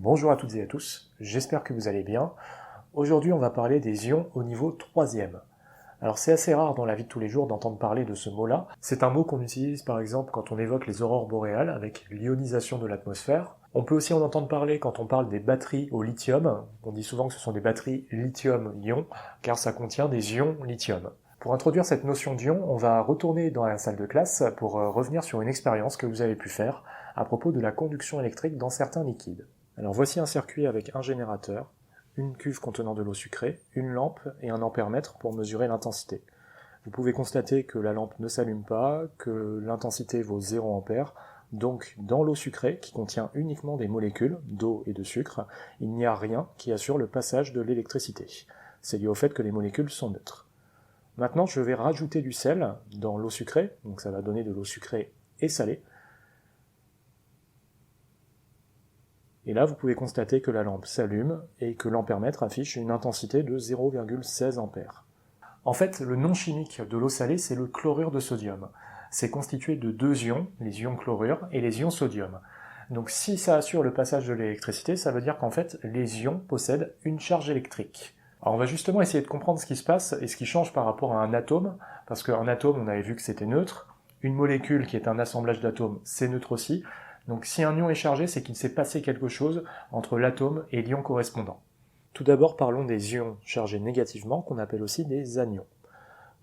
Bonjour à toutes et à tous, j'espère que vous allez bien. Aujourd'hui on va parler des ions au niveau 3e. Alors c'est assez rare dans la vie de tous les jours d'entendre parler de ce mot-là. C'est un mot qu'on utilise par exemple quand on évoque les aurores boréales avec l'ionisation de l'atmosphère. On peut aussi en entendre parler quand on parle des batteries au lithium. On dit souvent que ce sont des batteries lithium-ion car ça contient des ions lithium. Pour introduire cette notion d'ion, on va retourner dans la salle de classe pour revenir sur une expérience que vous avez pu faire à propos de la conduction électrique dans certains liquides. Alors voici un circuit avec un générateur, une cuve contenant de l'eau sucrée, une lampe et un ampèremètre pour mesurer l'intensité. Vous pouvez constater que la lampe ne s'allume pas, que l'intensité vaut 0 A, donc dans l'eau sucrée, qui contient uniquement des molécules d'eau et de sucre, il n'y a rien qui assure le passage de l'électricité. C'est lié au fait que les molécules sont neutres. Maintenant, je vais rajouter du sel dans l'eau sucrée, donc ça va donner de l'eau sucrée et salée. Et là, vous pouvez constater que la lampe s'allume et que l'ampèremètre affiche une intensité de 0,16 A. En fait, le nom chimique de l'eau salée, c'est le chlorure de sodium. C'est constitué de deux ions, les ions chlorure et les ions sodium. Donc si ça assure le passage de l'électricité, ça veut dire qu'en fait, les ions possèdent une charge électrique. Alors on va justement essayer de comprendre ce qui se passe et ce qui change par rapport à un atome, parce qu'un atome, on avait vu que c'était neutre. Une molécule qui est un assemblage d'atomes, c'est neutre aussi. Donc si un ion est chargé, c'est qu'il s'est passé quelque chose entre l'atome et l'ion correspondant. Tout d'abord, parlons des ions chargés négativement, qu'on appelle aussi des anions.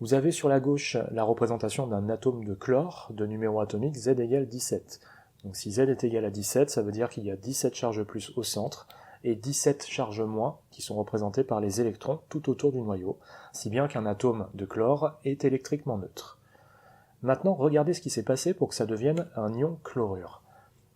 Vous avez sur la gauche la représentation d'un atome de chlore de numéro atomique Z égale 17. Donc si Z est égal à 17, ça veut dire qu'il y a 17 charges plus au centre et 17 charges moins qui sont représentées par les électrons tout autour du noyau, si bien qu'un atome de chlore est électriquement neutre. Maintenant, regardez ce qui s'est passé pour que ça devienne un ion chlorure.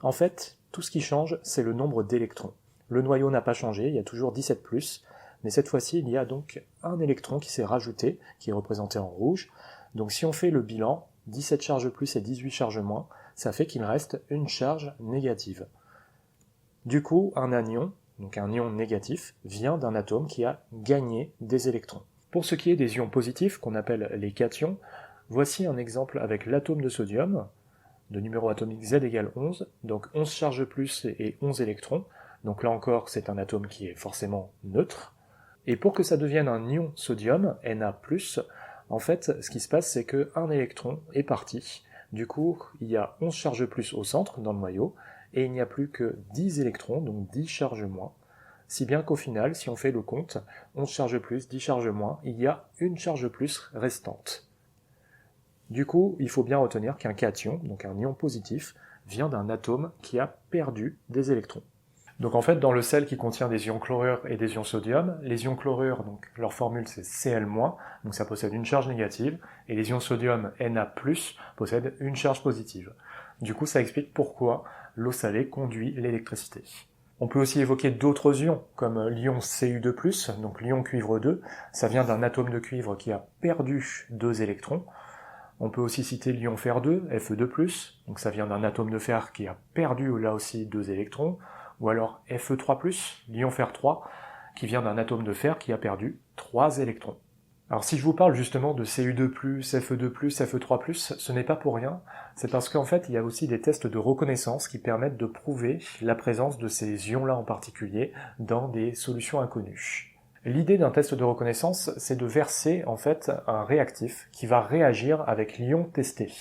En fait, tout ce qui change, c'est le nombre d'électrons. Le noyau n'a pas changé, il y a toujours 17+, mais cette fois-ci, il y a donc un électron qui s'est rajouté, qui est représenté en rouge. Donc si on fait le bilan, 17 charges plus et 18 charges moins, ça fait qu'il reste une charge négative. Du coup, un anion, donc un ion négatif, vient d'un atome qui a gagné des électrons. Pour ce qui est des ions positifs, qu'on appelle les cations, voici un exemple avec l'atome de sodium, de numéro atomique Z égale 11, donc 11 charges plus et 11 électrons, donc là encore c'est un atome qui est forcément neutre, et pour que ça devienne un ion sodium, Na+, en fait ce qui se passe c'est qu'un électron est parti, du coup il y a 11 charges plus au centre, dans le noyau, et il n'y a plus que 10 électrons, donc 10 charges moins, si bien qu'au final, si on fait le compte, 11 charges plus, 10 charges moins, il y a une charge plus restante. Du coup, il faut bien retenir qu'un cation, donc un ion positif, vient d'un atome qui a perdu des électrons. Donc en fait, dans le sel qui contient des ions chlorure et des ions sodium, les ions chlorure, donc leur formule c'est Cl-, donc ça possède une charge négative, et les ions sodium Na+, possèdent une charge positive. Du coup, ça explique pourquoi l'eau salée conduit l'électricité. On peut aussi évoquer d'autres ions, comme l'ion Cu2+, donc l'ion cuivre 2, ça vient d'un atome de cuivre qui a perdu 2 électrons. On peut aussi citer l'ion fer 2, Fe2+, donc ça vient d'un atome de fer qui a perdu là aussi 2 électrons, ou alors Fe3+, l'ion fer 3, qui vient d'un atome de fer qui a perdu 3 électrons. Alors si je vous parle justement de Cu2+, Fe2+, Fe3+, ce n'est pas pour rien, c'est parce qu'en fait il y a aussi des tests de reconnaissance qui permettent de prouver la présence de ces ions-là en particulier dans des solutions inconnues. L'idée d'un test de reconnaissance, c'est de verser en fait un réactif qui va réagir avec l'ion testé.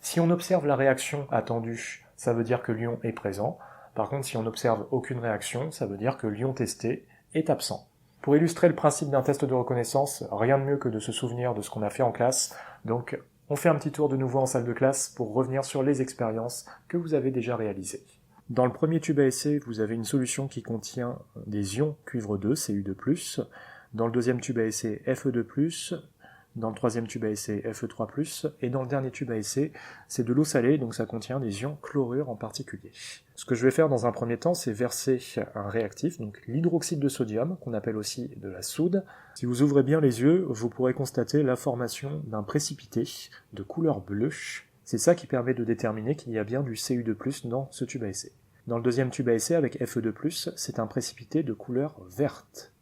Si on observe la réaction attendue, ça veut dire que l'ion est présent. Par contre, si on n'observe aucune réaction, ça veut dire que l'ion testé est absent. Pour illustrer le principe d'un test de reconnaissance, rien de mieux que de se souvenir de ce qu'on a fait en classe. Donc, on fait un petit tour de nouveau en salle de classe pour revenir sur les expériences que vous avez déjà réalisées. Dans le premier tube à essai, vous avez une solution qui contient des ions cuivre 2, Cu2+, dans le deuxième tube à essai, Fe2+, dans le troisième tube à essai, Fe3+, et dans le dernier tube à essai, c'est de l'eau salée, donc ça contient des ions chlorure en particulier. Ce que je vais faire dans un premier temps, c'est verser un réactif, donc l'hydroxyde de sodium, qu'on appelle aussi de la soude. Si vous ouvrez bien les yeux, vous pourrez constater la formation d'un précipité de couleur bleue. C'est ça qui permet de déterminer qu'il y a bien du Cu2+ dans ce tube à essai. Dans le deuxième tube à essai, avec Fe2+, c'est un précipité de couleur verte.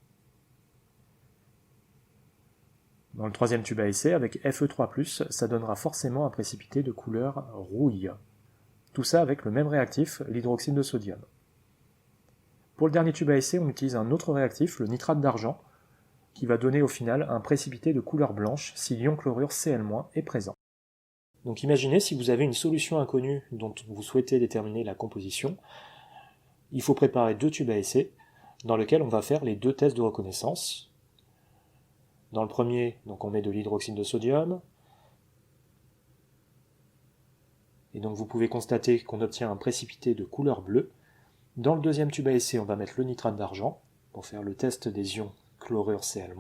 Dans le troisième tube à essai, avec Fe3+, ça donnera forcément un précipité de couleur rouille. Tout ça avec le même réactif, l'hydroxyde de sodium. Pour le dernier tube à essai, on utilise un autre réactif, le nitrate d'argent, qui va donner au final un précipité de couleur blanche si l'ion chlorure Cl- est présent. Donc imaginez si vous avez une solution inconnue dont vous souhaitez déterminer la composition, il faut préparer 2 tubes à essai dans lesquels on va faire les 2 tests de reconnaissance. Dans le premier, donc on met de l'hydroxyde de sodium, et donc vous pouvez constater qu'on obtient un précipité de couleur bleue. Dans le deuxième tube à essai, on va mettre le nitrate d'argent pour faire le test des ions chlorure Cl-.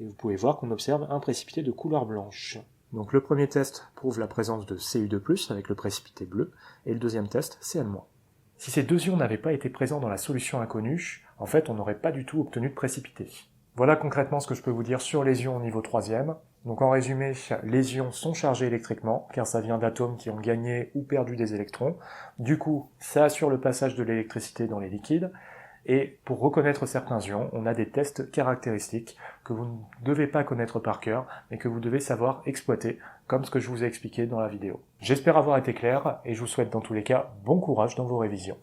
Et vous pouvez voir qu'on observe un précipité de couleur blanche. Donc le premier test prouve la présence de Cu2+, avec le précipité bleu, et le deuxième test, Cl-. Si ces 2 ions n'avaient pas été présents dans la solution inconnue, en fait on n'aurait pas du tout obtenu de précipité. Voilà concrètement ce que je peux vous dire sur les ions au niveau 3e. Donc en résumé, les ions sont chargés électriquement, car ça vient d'atomes qui ont gagné ou perdu des électrons. Du coup, ça assure le passage de l'électricité dans les liquides. Et pour reconnaître certains ions, on a des tests caractéristiques que vous ne devez pas connaître par cœur, mais que vous devez savoir exploiter, comme ce que je vous ai expliqué dans la vidéo. J'espère avoir été clair, et je vous souhaite dans tous les cas bon courage dans vos révisions.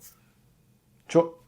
Ciao!